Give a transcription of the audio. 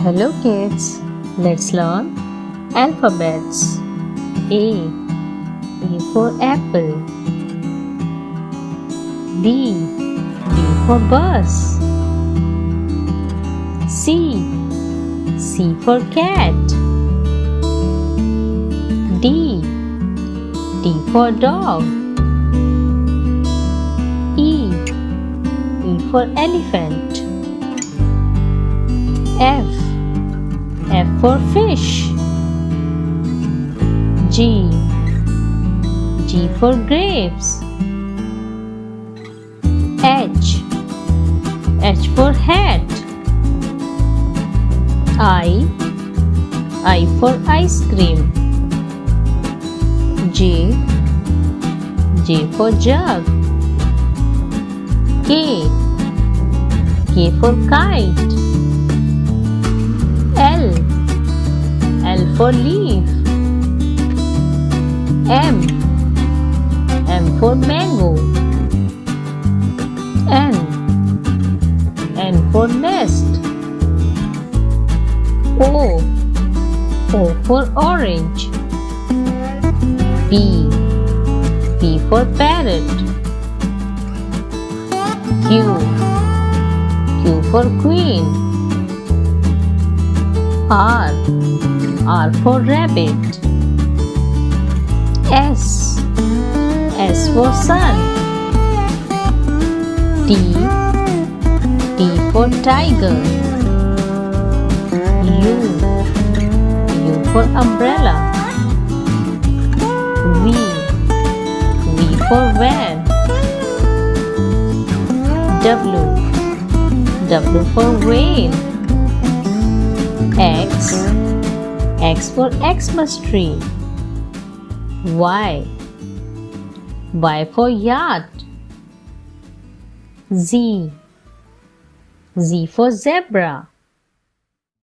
Hello kids, let's learn alphabets. A. A for apple. B. B for bus. C. C for cat. D. D for dog. E. E for elephant. F. F for fish. G. G for grapes. H. H for hat. I for ice cream. J. J for jug. K. K for kite. L for leaf. M for mango. N for nest. O for orange. P for parrot. Q for queen. R for rabbit. S for sun. T for tiger. U for umbrella. V for van. W for whale. X for Xmas tree. Y for yacht. Z for zebra.